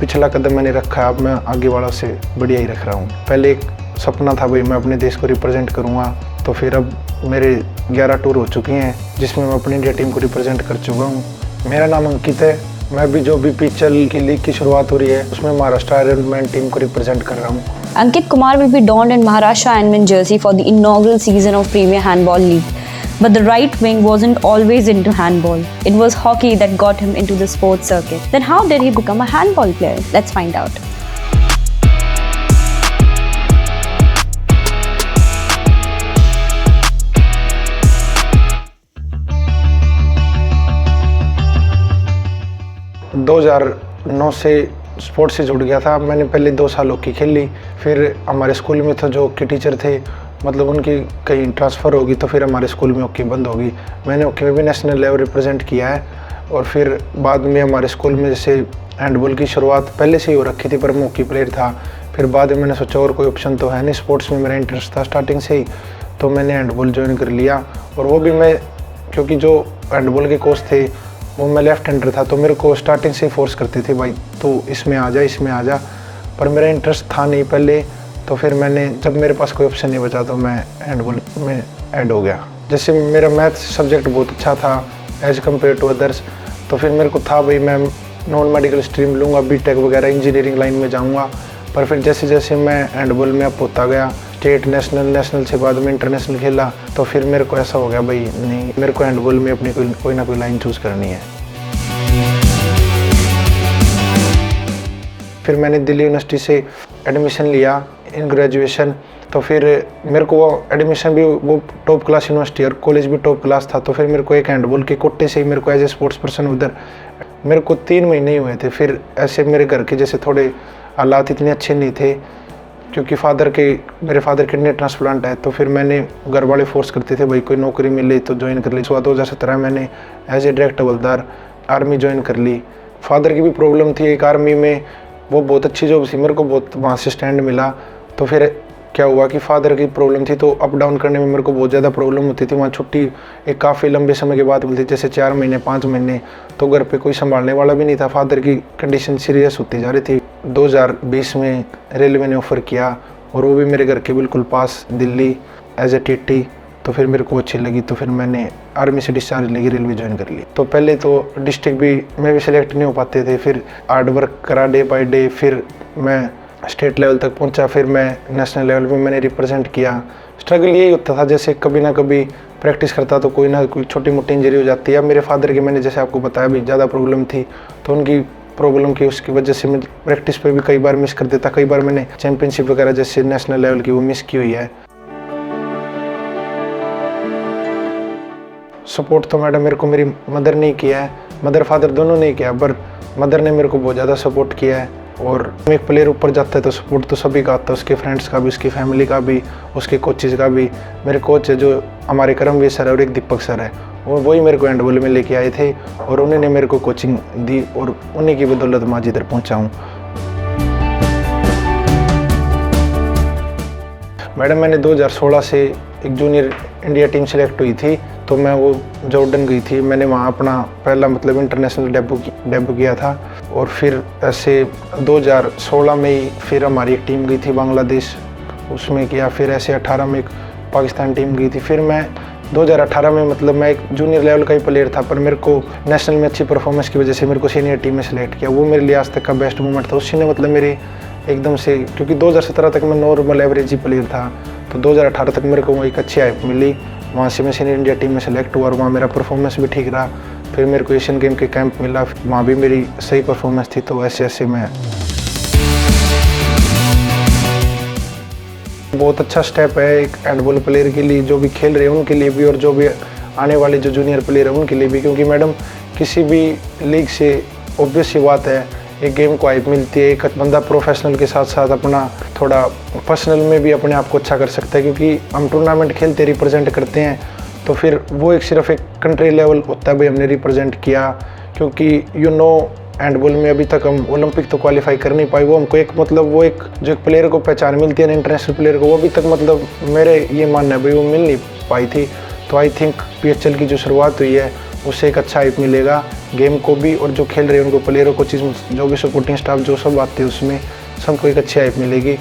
पिछला कदम मैंने रखा, अब मैं आगे वालों से बढ़िया ही रख रहा हूँ। पहले एक सपना था भाई मैं अपने देश को रिप्रेजेंट करूँगा, तो फिर अब मेरे 11 टूर हो चुकी हैं जिसमें मैं अपनी इंडिया टीम को रिप्रेजेंट कर चुका हूँ। मेरा नाम अंकित है। मैं भी जो BPHL की लीग की शुरुआत हो रही है उसमें महाराष्ट्र आयरनमैन टीम को रिप्रेजेंट कर रहा हूँ। Ankit Kumar will be donned in Maharashtra Ironman jersey for the inaugural season of Premier Handball League. But the right wing wasn't always into handball. It was hockey that got him into the sports circuit. Then how did he become a handball player? Let's find out. In 2009 से sports से जुड़ गया था। मैंने पहले 2 साल hockey खेली, फिर हमारे स्कूल में था जो हॉकी टीचर थे, मतलब उनकी कहीं ट्रांसफ़र होगी तो फिर हमारे स्कूल में हॉकी बंद होगी। मैंने हॉकी में भी नेशनल लेवल रिप्रेजेंट किया है और फिर बाद में हमारे स्कूल में जैसे हैंडबॉल की शुरुआत पहले से ही हो रखी थी, पर मैं हॉकी प्लेयर था। फिर बाद में मैंने सोचा और कोई ऑप्शन तो है नहीं, स्पोर्ट्स में मेरा इंटरेस्ट था स्टार्टिंग से ही, तो मैंने हैंडबॉल ज्वाइन कर लिया। और वो भी मैं, क्योंकि जो हैंडबॉल के कोच थे वो मैं लेफ्ट हैंडर था, तो मेरे को स्टार्टिंग से ही फोर्स करते थे भाई तो इसमें आ जा इसमें आ जा, पर मेरा इंटरेस्ट था नहीं पहले। तो फिर मैंने, जब मेरे पास कोई ऑप्शन नहीं बचा तो मैं हैंडबॉल में ऐड हो गया। जैसे मेरा मैथ सब्जेक्ट बहुत अच्छा था एज़ कम्पेयर टू अदर्स, तो फिर मेरे को था भाई मैं नॉन मेडिकल स्ट्रीम लूँगा, बीटेक वगैरह इंजीनियरिंग लाइन में जाऊँगा। पर फिर जैसे जैसे मैं हैंडबॉल में अप होता गया, स्टेट नेशनल से बाद में इंटरनेशनल खेला, तो फिर मेरे को ऐसा हो गया भाई नहीं, मेरे को हैंडबॉल में अपनी कोई ना कोई लाइन चूज़ करनी है। फिर मैंने दिल्ली यूनिवर्सिटी से एडमिशन लिया इन ग्रेजुएशन, तो फिर मेरे को वो एडमिशन भी वो टॉप क्लास यूनिवर्सिटी और कॉलेज भी टॉप क्लास था, तो फिर मेरे को एक हैंडबॉल के कोटे से ही मेरे को एज ए स्पोर्ट्स पर्सन उधर मेरे को 3 महीने ही हुए थे। फिर ऐसे मेरे घर के जैसे थोड़े हालात इतने अच्छे नहीं थे, क्योंकि मेरे फादर किडनी ट्रांसप्लांट है, तो फिर मैंने घर वाले फोर्स करते थे भाई कोई नौकरी मिले तो ज्वाइन कर ली। 2017 मैंने एज ए डायरेक्ट हवलदार आर्मी ज्वाइन कर ली। फादर की भी प्रॉब्लम थी एक आर्मी में, वो बहुत अच्छी जॉब थी, मेरे को बहुत वहाँ से स्टैंड मिला। तो फिर क्या हुआ कि फादर की प्रॉब्लम थी तो अप डाउन करने में मेरे को बहुत ज़्यादा प्रॉब्लम होती थी। वहाँ छुट्टी एक काफ़ी लंबे समय के बाद मिलती, जैसे 4 महीने 5 महीने, तो घर पे कोई संभालने वाला भी नहीं था। फादर की कंडीशन सीरियस होती जा रही थी। 2020 में रेलवे ने ऑफ़र किया और वो भी मेरे घर के बिल्कुल पास दिल्ली एज ए TT, तो फिर मेरे को अच्छी लगी, तो फिर मैंने आर्मी से डिस्चार्ज लेके रेलवे ज्वाइन कर ली। तो पहले तो डिस्ट्रिक्ट भी में भी सिलेक्ट नहीं हो पाते थे, फिर हार्ड वर्क करा डे बाय डे, फिर मैं स्टेट लेवल तक पहुंचा, फिर मैं नेशनल लेवल पे मैंने रिप्रेजेंट किया। स्ट्रगल यही होता था, जैसे कभी ना कभी प्रैक्टिस करता तो कोई ना कोई छोटी मोटी इंजरी हो जाती है। मेरे फादर की, मैंने जैसे आपको बताया भी, ज़्यादा प्रॉब्लम थी, तो उनकी प्रॉब्लम की उसकी वजह से मैं प्रैक्टिस पे भी कई बार मिस कर देता। कई बार मैंने चैम्पियनशिप वगैरह जैसे नेशनल लेवल की वो मिस की हुई है। सपोर्ट तो मैडम मेरे को मेरी मदर ने किया है, मदर फादर दोनों ने किया, पर मदर ने मेरे को बहुत ज़्यादा सपोर्ट किया है। और एक प्लेयर ऊपर जाता है तो सपोर्ट तो सभी का आता है, उसके फ्रेंड्स का भी, उसकी फैमिली का भी, उसके कोचेज़ का भी। मेरे कोच है जो हमारे करमवीर सर है और एक दीपक सर है, वही मेरे को हैंडबॉल में लेके आए थे और उन्होंने मेरे को कोचिंग दी और उन्हीं की बदौलत मैं आज इधर पहुँचा हूँ। मैडम मैंने 2016 से एक जूनियर इंडिया टीम सेलेक्ट हुई थी, तो मैं वो जॉर्डन गई थी। मैंने वहाँ अपना पहला मतलब इंटरनेशनल डेब्यू किया था। और फिर ऐसे 2016 में ही फिर हमारी एक टीम गई थी बांग्लादेश, उसमें किया। फिर ऐसे 18 में एक पाकिस्तान टीम गई थी। फिर मैं 2018 में, मतलब मैं एक जूनियर लेवल का ही प्लेयर था, पर मेरे को नेशनल में अच्छी परफॉर्मेंस की वजह से मेरे को सीनियर टीम में सेलेक्ट किया। वो मेरे लिए आज तक का बेस्ट मोमेंट था। उसी ने मतलब मेरी एकदम से, क्योंकि 2017 तक मैं नॉर्मल एवरेज ही प्लेयर था, तो 2018 तक मेरे को एक अच्छी हाइप मिली। वहाँ से मैं सीनियर इंडिया टीम में सेलेक्ट हुआ और वहाँ मेरा परफॉर्मेंस भी ठीक रहा। फिर मेरे को एशियन गेम के कैंप मिला, वहाँ भी मेरी सही परफॉर्मेंस थी। तो ऐसे ऐसे मैं, बहुत अच्छा स्टेप है एक हैंडबॉल प्लेयर के लिए, जो भी खेल रहे हैं उनके लिए भी और जो भी आने वाले जो जूनियर प्लेयर हैं उनके लिए भी। क्योंकि मैडम किसी भी लीग से ऑब्वियस सी बात है एक गेम को हाइप मिलती है। एक बंदा प्रोफेशनल के साथ साथ अपना थोड़ा पर्सनल में भी अपने आप को अच्छा कर सकता है, क्योंकि हम टूर्नामेंट खेलते रिप्रेजेंट करते हैं, तो फिर वो एक सिर्फ एक कंट्री लेवल होता है भाई हमने रिप्रेजेंट किया। क्योंकि हैंडबॉल में अभी तक हम ओलंपिक तो क्वालिफाई कर नहीं पाए, वो हमको एक मतलब वो एक जो एक प्लेयर को पहचान मिलती है ना इंटरनेशनल प्लेयर को, वो अभी तक मतलब मेरे ये मानना है भाई वो मिल नहीं पाई थी। तो आई थिंक PHL की जो शुरुआत हुई है उससे एक अच्छा हाइप मिलेगा गेम को भी, और जो खेल रहे हैं उनको, प्लेयरों को, चीज़ जो भी सपोर्टिंग स्टाफ जो सब आते हैं उसमें सबको एक अच्छी हाइप मिलेगी।